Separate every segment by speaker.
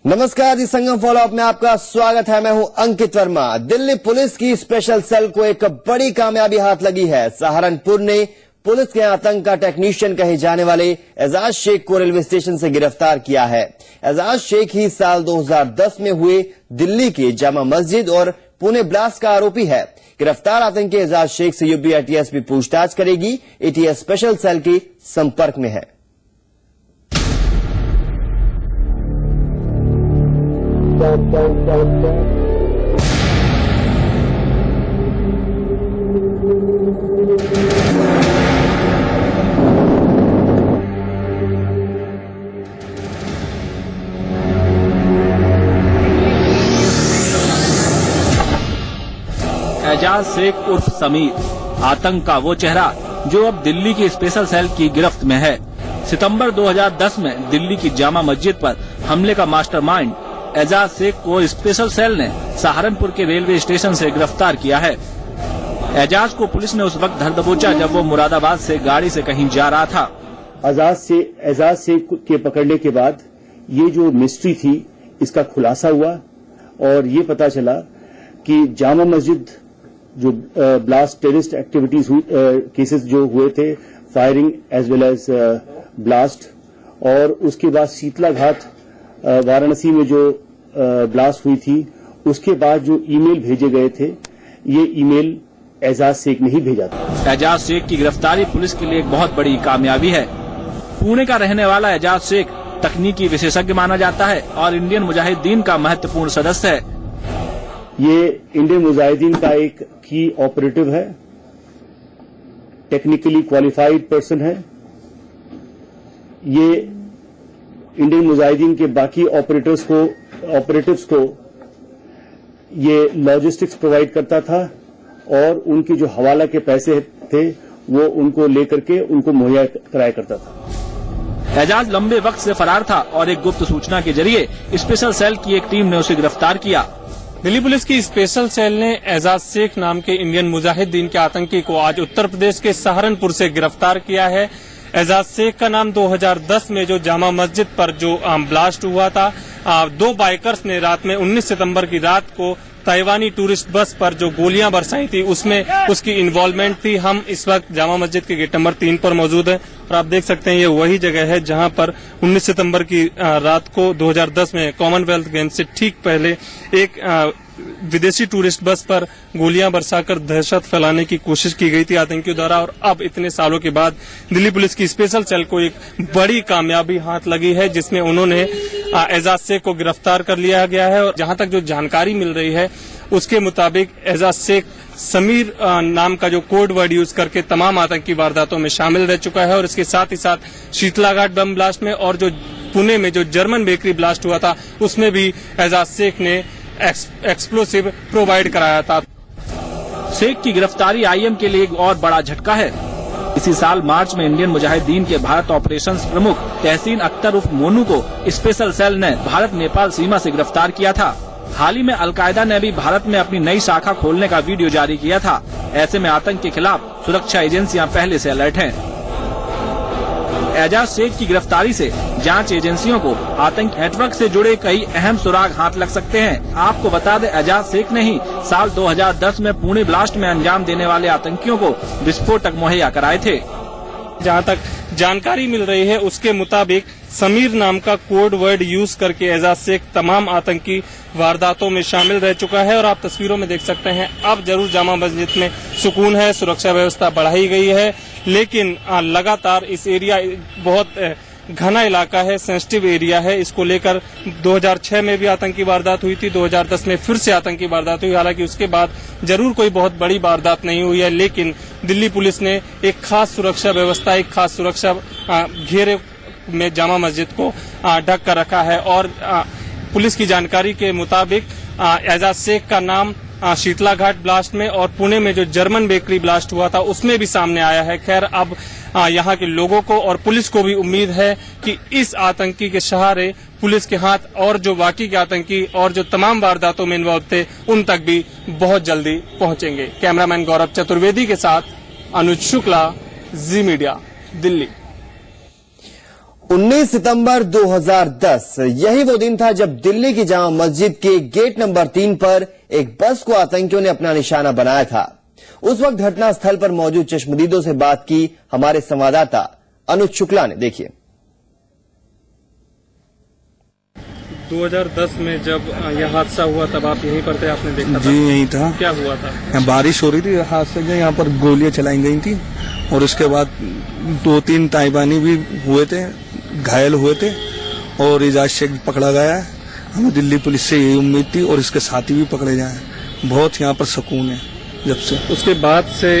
Speaker 1: नमस्कार जी, संगम फॉलोअप में आपका स्वागत है। मैं हूं अंकित वर्मा। दिल्ली पुलिस की स्पेशल सेल को एक बड़ी कामयाबी हाथ लगी है। सहारनपुर ने पुलिस के आतंक का टेक्नीशियन कहे जाने वाले एजाज शेख को रेलवे स्टेशन से गिरफ्तार किया है। एजाज शेख ही साल 2010 में हुए दिल्ली के जामा मस्जिद और पुणे ब्लास्ट का आरोपी है। गिरफ्तार आतंकी एजाज शेख से यूपी एटीएस भी पूछताछ करेगी। एटीएस स्पेशल सेल के संपर्क में है।
Speaker 2: एजाज शेख उर्फ समीर, आतंक का वो चेहरा जो अब दिल्ली की स्पेशल सेल की गिरफ्त में है। सितंबर 2010 में दिल्ली की जामा मस्जिद पर हमले का मास्टरमाइंड एजाज शेख को स्पेशल सेल ने सहारनपुर के रेलवे स्टेशन से गिरफ्तार किया है। एजाज को पुलिस ने उस वक्त धर दबोचा जब वो मुरादाबाद से गाड़ी से कहीं जा रहा था।
Speaker 3: एजाज शेख के पकड़ने के बाद ये जो मिस्ट्री थी इसका खुलासा हुआ और ये पता चला कि जामा मस्जिद जो ब्लास्ट टेररिस्ट एक्टिविटीज केसेस जो हुए थे, firing as well as blast, और उसके बाद शीतला घाट वाराणसी में जो ब्लास्ट हुई थी, उसके बाद जो ईमेल भेजे गए थे, ये ईमेल एजाज शेख ने ही भेजा था।
Speaker 2: एजाज शेख की गिरफ्तारी पुलिस के लिए एक बहुत बड़ी कामयाबी है। पुणे का रहने वाला एजाज शेख तकनीकी विशेषज्ञ माना जाता है और इंडियन मुजाहिदीन का महत्वपूर्ण सदस्य है।
Speaker 3: ये इंडियन मुजाहिदीन का एक की ऑपरेटिव है, टेक्निकली क्वालिफाइड पर्सन है। ये इंडियन मुजाहिदीन के बाकी ऑपरेटिव्स को ये लॉजिस्टिक्स प्रोवाइड करता था और उनके जो हवाला के पैसे थे वो उनको लेकर के उनको मुहैया कराया करता था।
Speaker 2: एजाज लंबे वक्त से फरार था और एक गुप्त सूचना के जरिए स्पेशल सेल की एक टीम ने उसे गिरफ्तार किया।
Speaker 4: दिल्ली पुलिस की स्पेशल सेल ने एजाज शेख नाम के इंडियन मुजाहिदीन के आतंकी को आज उत्तर प्रदेश के सहारनपुर से गिरफ्तार किया है। एजाज शेख का नाम 2010 में जो जामा मस्जिद पर जो ब्लास्ट हुआ था, दो बाइकर्स ने रात में 19 सितंबर की रात को ताइवानी टूरिस्ट बस पर जो गोलियां बरसाई थी उसमें उसकी इन्वॉल्वमेंट थी। हम इस वक्त जामा मस्जिद के गेट नंबर 3 पर मौजूद हैं और आप देख सकते हैं ये वही जगह है जहां पर 19 सितंबर की रात को 2010 में कॉमनवेल्थ गेम्स से ठीक पहले एक विदेशी टूरिस्ट बस पर गोलियां बरसाकर दहशत फैलाने की कोशिश की गई थी आतंकियों द्वारा। और अब इतने सालों के बाद दिल्ली पुलिस की स्पेशल सेल को एक बड़ी कामयाबी हाथ लगी है जिसमें उन्होंने एजाज शेख को गिरफ्तार कर लिया गया है। और जहां तक जो जानकारी मिल रही है उसके मुताबिक एजाज शेख समीर नाम का जो कोड वर्ड यूज करके तमाम आतंकी वारदातों में शामिल रह चुका है और इसके साथ ही साथ शीतला घाट बम ब्लास्ट में और जो पुणे में जो जर्मन बेकरी ब्लास्ट हुआ था उसमें भी एजाज शेख ने एक्सप्लोसिव प्रोवाइड कराया था।
Speaker 2: शेख की गिरफ्तारी आईएम के लिए एक और बड़ा झटका है। इसी साल मार्च में इंडियन मुजाहिदीन के भारत ऑपरेशंस प्रमुख तहसीन अख्तर उर्फ मोनू को स्पेशल सेल ने भारत नेपाल सीमा से गिरफ्तार किया था। हाल ही में अलकायदा ने भी भारत में अपनी नई शाखा खोलने का वीडियो जारी किया था। ऐसे में आतंक के खिलाफ सुरक्षा एजेंसियां पहले से अलर्ट हैं। एजाज शेख की गिरफ्तारी से जांच एजेंसियों को आतंक नेटवर्क से जुड़े कई अहम सुराग हाथ लग सकते हैं। आपको बता दें, एजाज शेख ने ही साल 2010 में पुणे ब्लास्ट में अंजाम देने वाले आतंकियों को विस्फोटक मुहैया कराए थे।
Speaker 4: जहां तक जानकारी मिल रही है उसके मुताबिक समीर नाम का कोड वर्ड यूज करके एजाज शेख तमाम आतंकी वारदातों में शामिल रह चुका है। और आप तस्वीरों में देख सकते हैं अब जरूर जामा मस्जिद में सुकून है, सुरक्षा व्यवस्था बढ़ाई गई है, लेकिन लगातार इस एरिया बहुत घना इलाका है, सेंसिटिव एरिया है। इसको लेकर 2006 में भी आतंकी वारदात हुई थी, 2010 में फिर से आतंकी वारदात हुई। हालांकि उसके बाद जरूर कोई बहुत बड़ी वारदात नहीं हुई है, लेकिन दिल्ली पुलिस ने एक खास सुरक्षा व्यवस्था, एक खास सुरक्षा घेरे में जामा मस्जिद को ढक कर रखा है। और पुलिस की जानकारी के मुताबिक एजाज शेख का नाम शीतला घाट ब्लास्ट में और पुणे में जो जर्मन बेकरी ब्लास्ट हुआ था उसमें भी सामने आया है। खैर अब यहाँ के लोगों को और पुलिस को भी उम्मीद है कि इस आतंकी के सहारे पुलिस के हाथ और जो बाकी के आतंकी और जो तमाम वारदातों में इन्वॉल्व थे उन तक भी बहुत जल्दी पहुंचेंगे। कैमरामैन गौरव चतुर्वेदी के साथ अनुज शुक्ला, जी मीडिया, दिल्ली।
Speaker 1: 19 सितंबर 2010 यही वो दिन था जब दिल्ली की जामा मस्जिद के गेट नंबर 3 पर एक बस को आतंकियों ने अपना निशाना बनाया था। उस वक्त घटनास्थल पर मौजूद चश्मदीदों से बात की हमारे संवाददाता अनुज शुक्ला ने। देखिए,
Speaker 4: 2010 में जब यह हादसा हुआ तब आप यहीं पर थे, आपने देखा था?
Speaker 5: जी यहीं था।
Speaker 4: क्या हुआ था?
Speaker 5: यहाँ बारिश हो रही थी, हादसे में यहाँ पर गोलियां चलाई गई थी और उसके बाद 2-3 ताइबानी भी हुए थे, घायल हुए थे और एजाज शेख पकड़ा गया है। हमें दिल्ली पुलिस से यही उम्मीद थी और इसके साथी भी पकड़े जाएं। बहुत यहाँ पर सुकून है जब से।
Speaker 4: उसके बाद से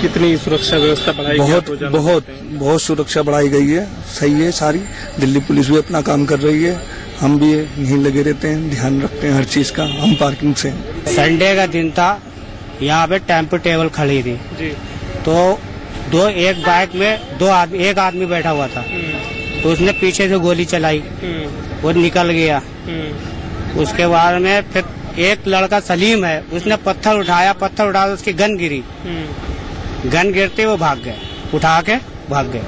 Speaker 4: कितनी सुरक्षा व्यवस्था बढ़ाई गई?
Speaker 5: बहुत सुरक्षा बढ़ाई गई है। सही है, सारी दिल्ली पुलिस भी अपना काम कर रही है। हम भी यहीं लगे रहते हैं, ध्यान रखते हैं हर चीज का। हम पार्किंग से
Speaker 6: संडे का दिन था, यहाँ पे टेम्पो टेबल खड़ी थी
Speaker 4: जी।
Speaker 6: तो एक बाइक में एक आदमी बैठा हुआ था, तो उसने पीछे से गोली चलाई, वो निकल गया। उसके बाद में फिर एक लड़का सलीम है, उसने पत्थर उठाया उसकी गन गिरी, गन गिरते वो भाग गए, उठा के भाग गए।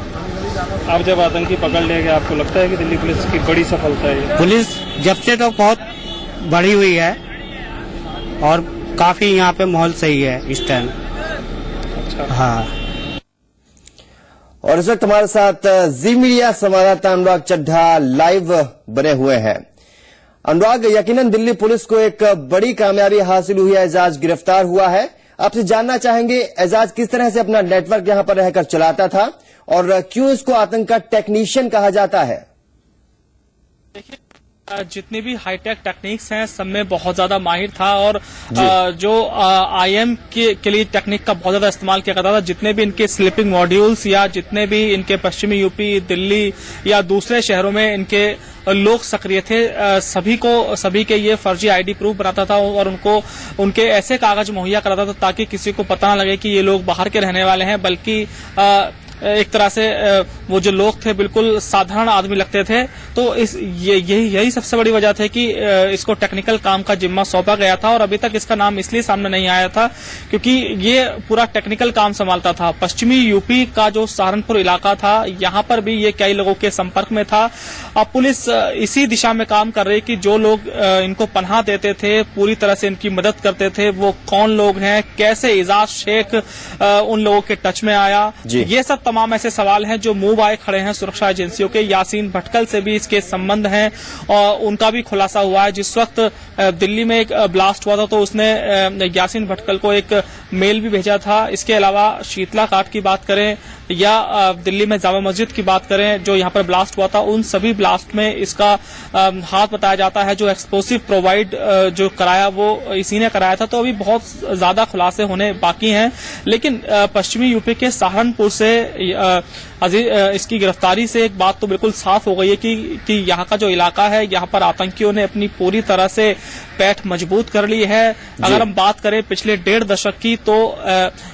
Speaker 4: अब जब आतंकी पकड़ लिया गया, आपको लगता है कि दिल्ली पुलिस की बड़ी सफलता है?
Speaker 6: पुलिस जब से तो बहुत बढ़ी हुई है और काफी यहाँ पे माहौल सही है इस टाइम।
Speaker 4: अच्छा।
Speaker 6: हाँ।
Speaker 1: और इस वक्त हमारे साथ जी मीडिया संवाददाता अनुराग चड्ढा लाइव बने हुए हैं। अनुराग, यकीनन दिल्ली पुलिस को एक बड़ी कामयाबी हासिल हुई है, एजाज गिरफ्तार हुआ है। आपसे जानना चाहेंगे एजाज किस तरह से अपना नेटवर्क यहां पर रहकर चलाता था और क्यों इसको आतंक का टेक्नीशियन कहा जाता है?
Speaker 2: देखिए, जितनी भी हाईटेक टेक्निक्स हैं सब में बहुत ज्यादा माहिर था और जो आईएम के लिए टेक्निक का बहुत ज्यादा इस्तेमाल किया करता था। जितने भी इनके स्लीपिंग मॉड्यूल्स या जितने भी इनके पश्चिमी यूपी, दिल्ली या दूसरे शहरों में इनके लोग सक्रिय थे, सभी के ये फर्जी आईडी प्रूफ बनाता था और उनके ऐसे कागज मुहैया कराता था ताकि किसी को पता न लगे कि ये लोग बाहर के रहने वाले हैं, बल्कि एक तरह से वो जो लोग थे बिल्कुल साधारण आदमी लगते थे। तो यही सबसे बड़ी वजह थी कि इसको टेक्निकल काम का जिम्मा सौंपा गया था और अभी तक इसका नाम इसलिए सामने नहीं आया था क्योंकि ये पूरा टेक्निकल काम संभालता था। पश्चिमी यूपी का जो सहारनपुर इलाका था, यहाँ पर भी ये कई लोगों के संपर्क में था। अब पुलिस इसी दिशा में काम कर रही कि जो लोग इनको पनाह देते थे, पूरी तरह से इनकी मदद करते थे, वो कौन लोग हैं, कैसे एजाज शेख उन लोगों के टच में आया, ये सब तमाम ऐसे सवाल हैं जो मुंह बाए खड़े हैं सुरक्षा एजेंसियों के। यासीन भटकल से भी इसके संबंध हैं और उनका भी खुलासा हुआ है। जिस वक्त दिल्ली में एक ब्लास्ट हुआ था तो उसने यासीन भटकल को एक मेल भी भेजा था। इसके अलावा शीतला घाट की बात करें या दिल्ली में जामा मस्जिद की बात करें जो यहाँ पर ब्लास्ट हुआ था, उन सभी ब्लास्ट में इसका हाथ बताया जाता है। जो एक्सप्लोसिव प्रोवाइड जो कराया वो इसी ने कराया था। तो अभी बहुत ज्यादा खुलासे होने बाकी हैं, लेकिन पश्चिमी यूपी के सहारनपुर से इसकी गिरफ्तारी से एक बात तो बिल्कुल साफ हो गई है कि यहाँ का जो इलाका है, यहाँ पर आतंकियों ने अपनी पूरी तरह से पैठ मजबूत कर ली है। अगर हम बात करें पिछले 1.5 दशक की, तो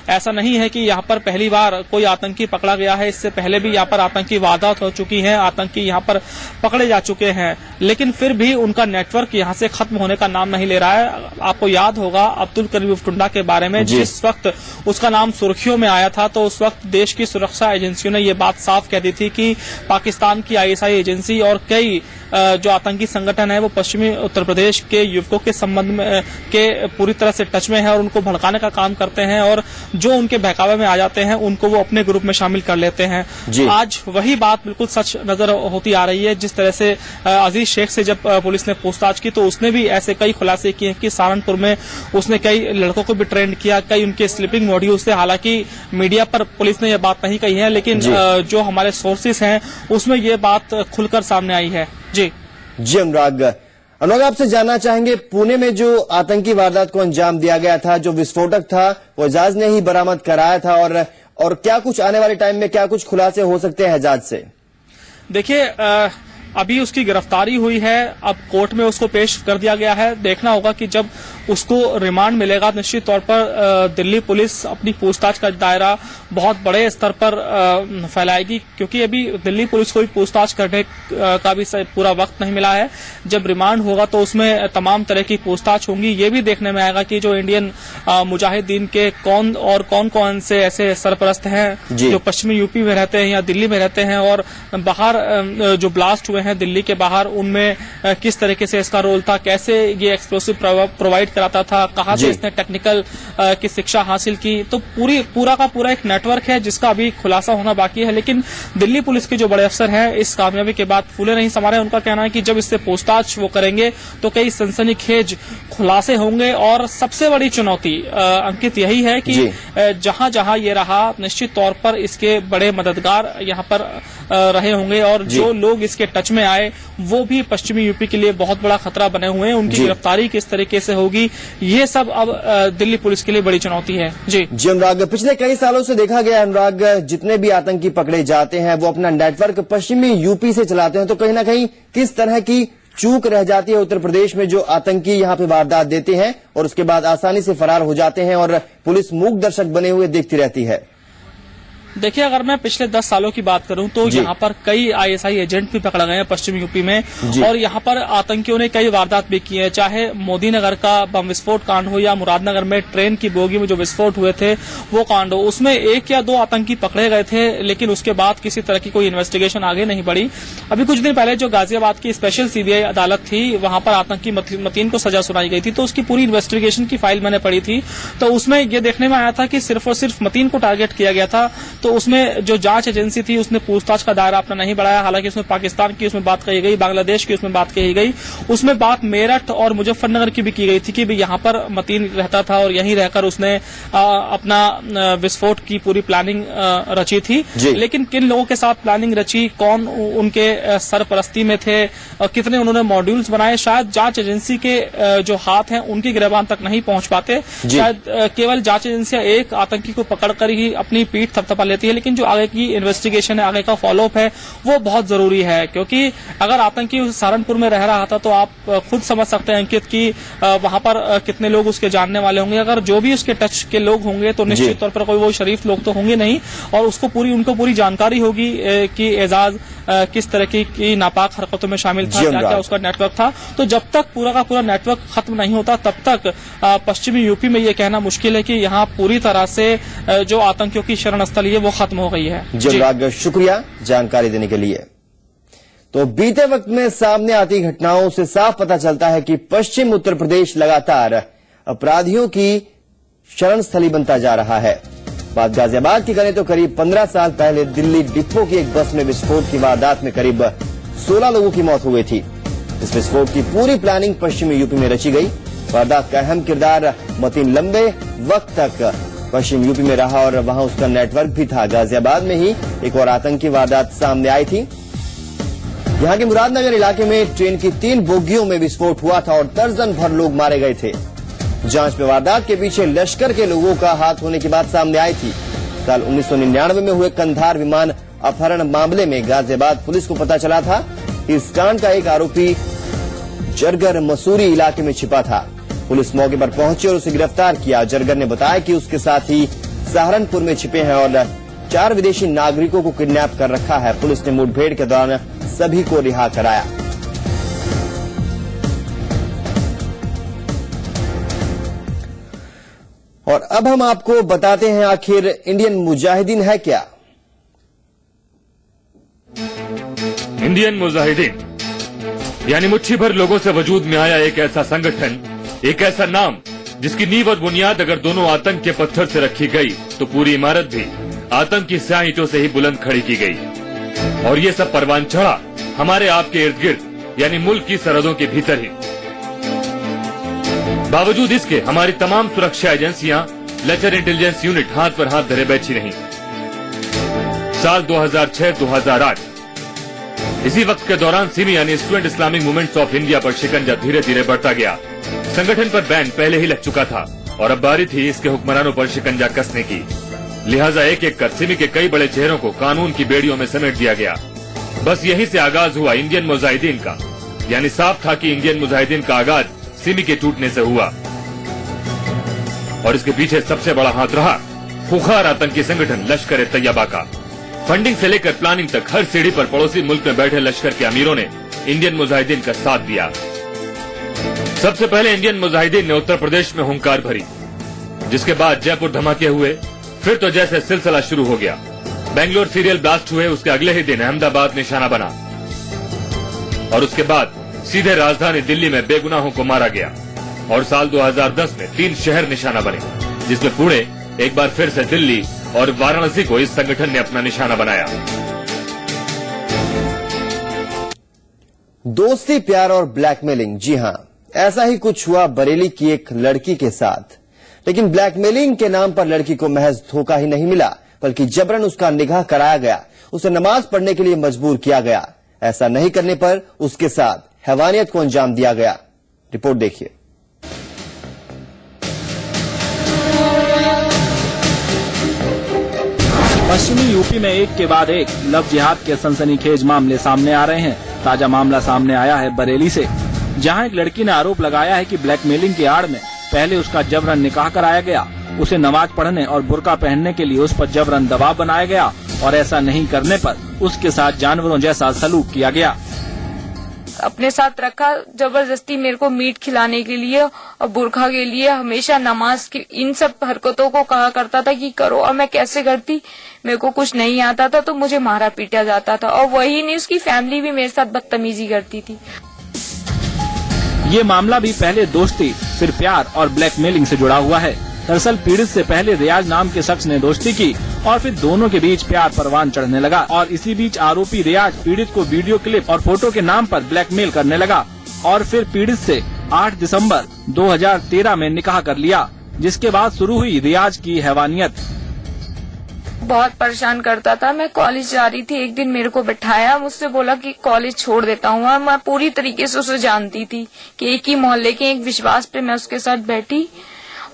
Speaker 2: ऐसा नहीं है कि यहाँ पर पहली बार कोई आतंकी पकड़ा गया है। इससे पहले भी यहाँ पर आतंकी वारदात हो चुकी हैं, आतंकी यहाँ पर पकड़े जा चुके हैं, लेकिन फिर भी उनका नेटवर्क यहाँ से खत्म होने का नाम नहीं ले रहा है। आपको याद होगा अब्दुल करीम टुंडा के बारे में, जिस वक्त उसका नाम सुर्खियों में आया था तो उस वक्त देश की सुरक्षा एजेंसियों ने ये बात साफ कह दी थी कि पाकिस्तान की आईएसआई एजेंसी और कई जो आतंकी संगठन है वो पश्चिमी उत्तर प्रदेश के युवकों के संबंध में के पूरी तरह से टच में है और उनको भड़काने का काम करते हैं और जो उनके बहकावे में आ जाते हैं उनको वो अपने ग्रुप में शामिल कर लेते हैं। आज वही बात बिल्कुल सच नजर होती आ रही है। जिस तरह से अजीज शेख से जब पुलिस ने पूछताछ की तो उसने भी ऐसे कई खुलासे किए कि सहारनपुर में उसने कई लड़कों को भी ट्रेंड किया, कई उनके स्लीपिंग मॉड्यूल से। हालांकि मीडिया पर पुलिस ने यह बात नहीं कही है, लेकिन जो हमारे सोर्सेस हैं उसमें ये बात खुलकर सामने आई है। जी
Speaker 1: अनुराग, आपसे जानना चाहेंगे पुणे में जो आतंकी वारदात को अंजाम दिया गया था, जो विस्फोटक था वो एजाज ने ही बरामद कराया था और क्या कुछ आने वाले टाइम में क्या कुछ खुलासे हो सकते हैं एजाज से?
Speaker 2: देखिए, अभी उसकी गिरफ्तारी हुई है, अब कोर्ट में उसको पेश कर दिया गया है। देखना होगा कि जब उसको रिमांड मिलेगा। निश्चित तौर पर दिल्ली पुलिस अपनी पूछताछ का दायरा बहुत बड़े स्तर पर फैलाएगी, क्योंकि अभी दिल्ली पुलिस को भी पूछताछ करने का भी पूरा वक्त नहीं मिला है। जब रिमांड होगा तो उसमें तमाम तरह की पूछताछ होंगी। ये भी देखने में आएगा कि जो इंडियन मुजाहिदीन के कौन कौन से ऐसे सरपरस्त हैं जो पश्चिमी यूपी में रहते हैं या दिल्ली में रहते हैं, और बाहर जो ब्लास्ट हुए हैं दिल्ली के बाहर, उनमें किस तरीके से इसका रोल था, कैसे ये एक्सप्लोसिव प्रोवाइड कराता था, कहां से इसने टेक्निकल की शिक्षा हासिल की। तो पूरा का पूरा एक नेटवर्क है जिसका अभी खुलासा होना बाकी है। लेकिन दिल्ली पुलिस के जो बड़े अफसर हैं इस कामयाबी के बाद फूले नहीं समा रहे। उनका कहना है कि जब इससे पूछताछ वो करेंगे तो कई सनसनीखेज खुलासे होंगे, और सबसे बड़ी चुनौती अंकित यही है कि जहां जहां ये रहा, निश्चित तौर पर इसके बड़े मददगार यहां पर रहे होंगे, और जो लोग इसके टच में आए वो भी पश्चिमी यूपी के लिए बहुत बड़ा खतरा बने हुए हैं। उनकी गिरफ्तारी किस तरीके से होगी, ये सब अब दिल्ली पुलिस के लिए बड़ी चुनौती है। जी
Speaker 1: अनुराग, पिछले कई सालों से देखा गया अनुराग, जितने भी आतंकी पकड़े जाते हैं वो अपना नेटवर्क पश्चिमी यूपी से चलाते हैं, तो कहीं ना कहीं किस तरह की चूक रह जाती है उत्तर प्रदेश में जो आतंकी यहां पे वारदात देते हैं और उसके बाद आसानी से फरार हो जाते हैं और पुलिस मूक दर्शक बने हुए देखती रहती है।
Speaker 2: देखिए, अगर मैं पिछले 10 सालों की बात करूं तो यहाँ पर कई आईएसआई एजेंट भी पकड़े गए हैं पश्चिम यूपी में, और यहाँ पर आतंकियों ने कई वारदात भी की है। चाहे मोदी नगर का बम विस्फोट कांड हो या मुरादनगर में ट्रेन की बोगी में जो विस्फोट हुए थे वो कांड हो, उसमें 1 या 2 आतंकी पकड़े गए थे, लेकिन उसके बाद किसी तरह की कोई इन्वेस्टिगेशन आगे नहीं बढ़ी। अभी कुछ दिन पहले जो गाजियाबाद की स्पेशल सीबीआई अदालत थी, वहां पर आतंकी मतीन को सजा सुनाई गई थी, तो उसकी पूरी इन्वेस्टिगेशन की फाइल मैंने पढ़ी थी। तो उसमें ये देखने में आया था कि सिर्फ और सिर्फ मतीन को टारगेट किया गया था। तो उसमें जो जांच एजेंसी थी उसने पूछताछ का दायरा अपना नहीं बढ़ाया। हालांकि उसमें पाकिस्तान की उसमें बात कही गई, बांग्लादेश की उसमें बात कही गई, उसमें बात मेरठ और मुजफ्फरनगर की भी की गई थी कि यहाँ पर मतीन रहता था और यहीं रहकर उसने अपना विस्फोट की पूरी प्लानिंग रची थी। लेकिन किन लोगों के साथ प्लानिंग रची, कौन उनके सरपरस्ती में थे, कितने उन्होंने मॉड्यूल्स बनाए, शायद जांच एजेंसी के जो हाथ हैं उनकी गिरबान तक नहीं पहुंच पाते। शायद केवल जांच एजेंसियां एक आतंकी को पकड़कर ही अपनी पीठ थपथपा लेती है, लेकिन जो आगे की इन्वेस्टिगेशन है, आगे का फॉलोअप है, वो बहुत जरूरी है। क्योंकि अगर आतंकी सहारनपुर में रह रहा था तो आप खुद समझ सकते हैं अंकित कि वहां पर कितने लोग उसके जानने वाले होंगे। अगर जो भी उसके टच के लोग होंगे तो निश्चित तौर पर कोई वो शरीफ लोग तो होंगे नहीं, और उनको पूरी जानकारी होगी कि एजाज किस तरह की नापाक हरकतों में शामिल था, क्या क्या उसका नेटवर्क था। तो जब तक पूरा का पूरा नेटवर्क खत्म नहीं होता तब तक पश्चिमी यूपी में ये कहना मुश्किल है कि यहाँ पूरी तरह से जो आतंकियों की शरण स्थली है वो खत्म हो गई है।
Speaker 1: अनुराग, शुक्रिया जानकारी देने के लिए। तो बीते वक्त में सामने आती घटनाओं से साफ पता चलता है कि पश्चिम उत्तर प्रदेश लगातार अपराधियों की शरण स्थली बनता जा रहा है। बात गाजियाबाद की करें तो करीब 15 साल पहले दिल्ली डिपो की एक बस में विस्फोट की वारदात में करीब 16 लोगों की मौत हो गई थी। इस विस्फोट की पूरी प्लानिंग पश्चिमी यूपी में रची गई। वारदात का अहम किरदार मतीन लंबे वक्त तक पश्चिम यूपी में रहा और वहां उसका नेटवर्क भी था। गाजियाबाद में ही एक और आतंकी वारदात सामने आई थी। यहां के मुरादनगर इलाके में ट्रेन की 3 बोगियों में विस्फोट हुआ था और दर्जन भर लोग मारे गए थे। जांच में वारदात के पीछे लश्कर के लोगों का हाथ होने की बात सामने आई थी। साल 1999 में हुए कंधार विमान अपहरण मामले में गाजियाबाद पुलिस को पता चला था कि इस कांड का एक आरोपी जरगर मसूरी इलाके में छिपा था। पुलिस मौके पर पहुंची और उसे गिरफ्तार किया। जरगर ने बताया कि उसके साथ ही सहारनपुर में छिपे हैं और 4 विदेशी नागरिकों को किडनैप कर रखा है। पुलिस ने मुठभेड़ के दौरान सभी को रिहा कराया। और अब हम आपको बताते हैं आखिर इंडियन मुजाहिदीन है क्या।
Speaker 7: इंडियन मुजाहिदीन यानी मुट्ठी भर लोगों से वजूद में आया एक ऐसा संगठन, एक ऐसा नाम जिसकी नींव और बुनियाद अगर दोनों आतंक के पत्थर से रखी गई तो पूरी इमारत भी आतंक की स्याह ईंटों से ही बुलंद खड़ी की गई। और ये सब परवान चढ़ा हमारे आपके इर्द गिर्द यानी मुल्क की सरहदों के भीतर ही। बावजूद इसके हमारी तमाम सुरक्षा एजेंसियां, लेचर इंटेलिजेंस यूनिट हाथ पर हाथ धरे बैठी रहीं। साल 2006-2008 इसी वक्त के दौरान सिमी यानी student Islamic movements of India पर शिकंजा धीरे धीरे बढ़ता गया। संगठन पर बैन पहले ही लग चुका था और अब बारी थी इसके हुक्मरानों पर शिकंजा कसने की। लिहाजा एक एक कर सिमी के कई बड़े चेहरों को कानून की बेड़ियों में समेट दिया गया। बस यहीं से आगाज हुआ इंडियन मुजाहिदीन का, यानी साफ था कि इंडियन मुजाहिदीन का आगाज सिमी के टूटने से हुआ। और इसके पीछे सबसे बड़ा हाथ रहा खुखार आतंकी संगठन लश्कर-ए-तैयबा का। फंडिंग से लेकर प्लानिंग तक हर सीढ़ी पर पड़ोसी मुल्क में बैठे लश्कर के अमीरों ने इंडियन मुजाहिदीन का साथ दिया। सबसे पहले इंडियन मुजाहिदीन ने उत्तर प्रदेश में हुंकार भरी, जिसके बाद जयपुर धमाके हुए। फिर तो जैसे सिलसिला शुरू हो गया, बेंगलोर सीरियल ब्लास्ट हुए, उसके अगले ही दिन अहमदाबाद निशाना बना और उसके बाद सीधे राजधानी दिल्ली में बेगुनाहों को मारा गया। और साल 2010 में 3 शहर निशाना बने, जिसमें पुणे एक बार फिर से दिल्ली और वाराणसी को इस संगठन ने अपना निशाना बनाया।
Speaker 1: दोस्ती, प्यार और ब्लैकमेलिंग, जी हां, ऐसा ही कुछ हुआ बरेली की एक लड़की के साथ। लेकिन ब्लैकमेलिंग के नाम पर लड़की को महज धोखा ही नहीं मिला, बल्कि जबरन उसका निकाह कराया गया, उसे नमाज पढ़ने के लिए मजबूर किया गया। ऐसा नहीं करने पर उसके साथ हैवानियत को अंजाम दिया गया। रिपोर्ट देखिए।
Speaker 2: पश्चिमी यूपी में एक के बाद एक लव जिहाद के सनसनीखेज मामले सामने आ रहे हैं। ताजा मामला सामने आया है बरेली से, जहां एक लड़की ने आरोप लगाया है कि ब्लैकमेलिंग की आड़ में पहले उसका जबरन निकाह कराया गया, उसे नमाज पढ़ने और बुर्का पहनने के लिए उस पर जबरन दबाव बनाया गया और ऐसा नहीं करने पर उसके साथ जानवरों जैसा सलूक किया गया।
Speaker 8: अपने साथ रखा, जबरदस्ती मेरे को मीट खिलाने के लिए और बुरखा के लिए, हमेशा नमाज की इन सब हरकतों को कहा करता था कि करो। और मैं कैसे करती, मेरे को कुछ नहीं आता था तो मुझे मारा पीटा जाता था। और वही नहीं, उसकी फैमिली भी मेरे साथ बदतमीजी करती थी।
Speaker 2: ये मामला भी पहले दोस्ती, फिर प्यार और ब्लैकमेलिंग से जुड़ा हुआ है। दरअसल पीड़ित से पहले रियाज नाम के शख्स ने दोस्ती की और फिर दोनों के बीच प्यार परवान चढ़ने लगा और इसी बीच आरोपी रियाज पीड़ित को वीडियो क्लिप और फोटो के नाम पर ब्लैकमेल करने लगा और फिर पीड़ित से 8 दिसंबर 2013 में निकाह कर लिया, जिसके बाद शुरू हुई रियाज की हैवानियत।
Speaker 8: बहुत परेशान करता था। मैं कॉलेज जा रही थी, एक दिन मेरे को बिठाया, मुझसे बोला कि कॉलेज छोड़ देता हूँ। और मैं पूरी तरीके से उसे जानती थी कि एक ही मोहल्ले के एक विश्वास पे मैं उसके साथ बैठी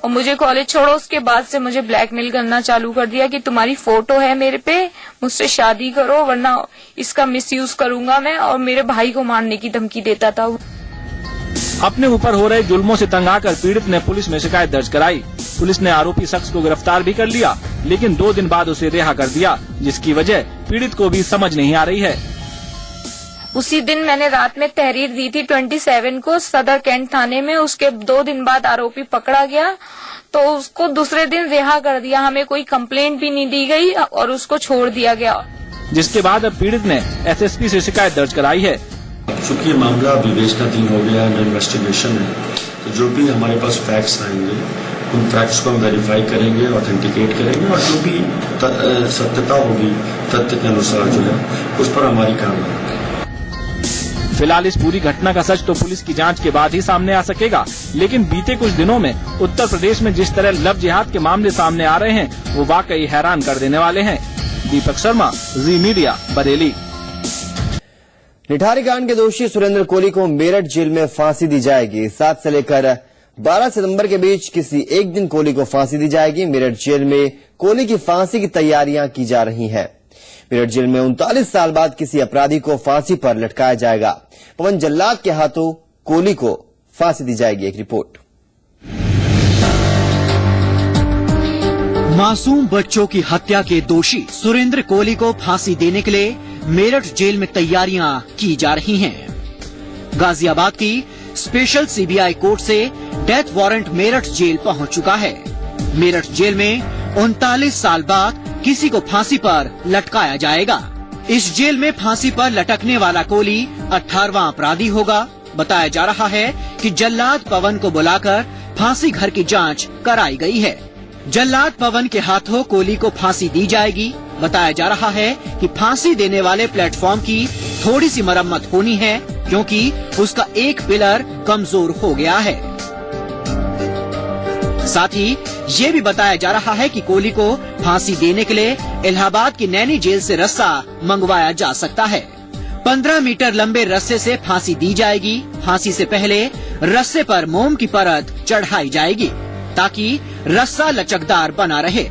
Speaker 8: और मुझे कॉलेज छोड़ो। उसके बाद से मुझे ब्लैकमेल करना चालू कर दिया कि तुम्हारी फोटो है मेरे पे, मुझसे शादी करो वरना इसका मिसयूज करूंगा मैं, और मेरे भाई को मारने की धमकी देता था।
Speaker 2: अपने ऊपर हो रहे जुल्मों से तंग आकर पीड़ित ने पुलिस में शिकायत दर्ज कराई। पुलिस ने आरोपी शख्स को गिरफ्तार भी कर लिया, लेकिन 2 दिन बाद उसे रिहा कर दिया, जिसकी वजह पीड़ित को भी समझ नहीं आ रही है।
Speaker 8: उसी दिन मैंने रात में तहरीर दी थी 27 को सदर कैंट थाने में। उसके 2 दिन बाद आरोपी पकड़ा गया तो उसको दूसरे दिन रिहा कर दिया। हमें कोई कंप्लेंट भी नहीं दी गई और उसको छोड़ दिया गया,
Speaker 2: जिसके बाद अब पीड़ित ने एसएसपी से शिकायत दर्ज कराई है।
Speaker 9: चूंकि ये मामला विवेचनाधीन हो गया है, इन्वेस्टिगेशन है, तो जो भी हमारे पास फैक्ट्स आएंगे उन फैक्ट्स को हम वेरीफाई करेंगे, ऑथेंटिकेट करेंगे और जो भी सत्यता होगी तथ्य के अनुसार जो है उस पर हमारी कार्रवाई।
Speaker 2: फिलहाल इस पूरी घटना का सच तो पुलिस की जांच के बाद ही सामने आ सकेगा, लेकिन बीते कुछ दिनों में उत्तर प्रदेश में जिस तरह लव जिहाद के मामले सामने आ रहे हैं वो वाकई हैरान कर देने वाले हैं। दीपक शर्मा, जी मीडिया, बरेली।
Speaker 1: निठारी कांड के दोषी सुरेंद्र कोहली को मेरठ जेल में फांसी दी जाएगी। 7 से लेकर 12 सितंबर के बीच किसी एक दिन कोहली को फांसी दी जाएगी। मेरठ जेल में कोहली की फांसी की तैयारियां की जा रही हैं। मेरठ जेल में 39 साल बाद किसी अपराधी को फांसी पर लटकाया जाएगा। पवन जल्लाद के हाथों कोहली को फांसी दी जाएगी। एक रिपोर्ट।
Speaker 10: मासूम बच्चों की हत्या के दोषी सुरेंद्र कोहली को फांसी देने के लिए मेरठ जेल में तैयारियां की जा रही हैं। गाजियाबाद की स्पेशल सीबीआई कोर्ट से डेथ वारंट मेरठ जेल पहुंच चुका है। मेरठ जेल में 39 साल बाद किसी को फांसी पर लटकाया जाएगा। इस जेल में फांसी पर लटकने वाला कोहली 18वां अपराधी होगा। बताया जा रहा है कि जल्लाद पवन को बुलाकर फांसी घर की जांच कराई गई है। जल्लाद पवन के हाथों कोहली को फांसी दी जाएगी। बताया जा रहा है कि फांसी देने वाले प्लेटफॉर्म की थोड़ी सी मरम्मत होनी है, क्योंकि उसका एक पिलर कमजोर हो गया है। साथ ही ये भी बताया जा रहा है कि कोहली को फांसी देने के लिए इलाहाबाद की नैनी जेल से रस्सा मंगवाया जा सकता है। 15 मीटर लंबे रस्से से फांसी दी जाएगी। फांसी से पहले रस्से पर मोम की परत चढ़ाई जाएगी ताकि रस्सा लचकदार बना रहे।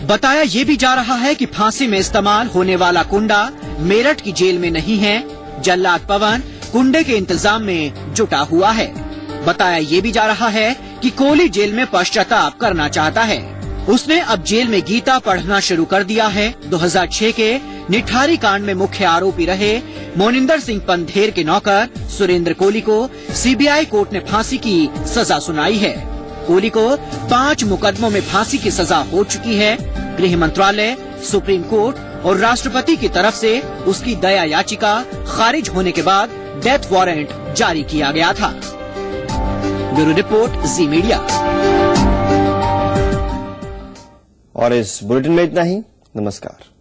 Speaker 10: बताया ये भी जा रहा है कि फांसी में इस्तेमाल होने वाला कुंडा मेरठ की जेल में नहीं है। जल्लाद पवन कुंडे के इंतजाम में जुटा हुआ है। बताया ये भी जा रहा है कि कोहली जेल में पश्चाताप करना चाहता है। उसने अब जेल में गीता पढ़ना शुरू कर दिया है। 2006 के निठारी कांड में मुख्य आरोपी रहे मोनिंदर सिंह पंधेर के नौकर सुरेंद्र कोहली को सीबीआई कोर्ट ने फांसी की सजा सुनाई है। कोहली को 5 मुकदमों में फांसी की सजा हो चुकी है। गृह मंत्रालय, सुप्रीम कोर्ट और राष्ट्रपति की तरफ से उसकी दया याचिका खारिज होने के बाद डेथ वारंट जारी किया गया था। ब्यूरो रिपोर्ट, जी मीडिया।
Speaker 1: और इस बुलेटिन में इतना ही। नमस्कार।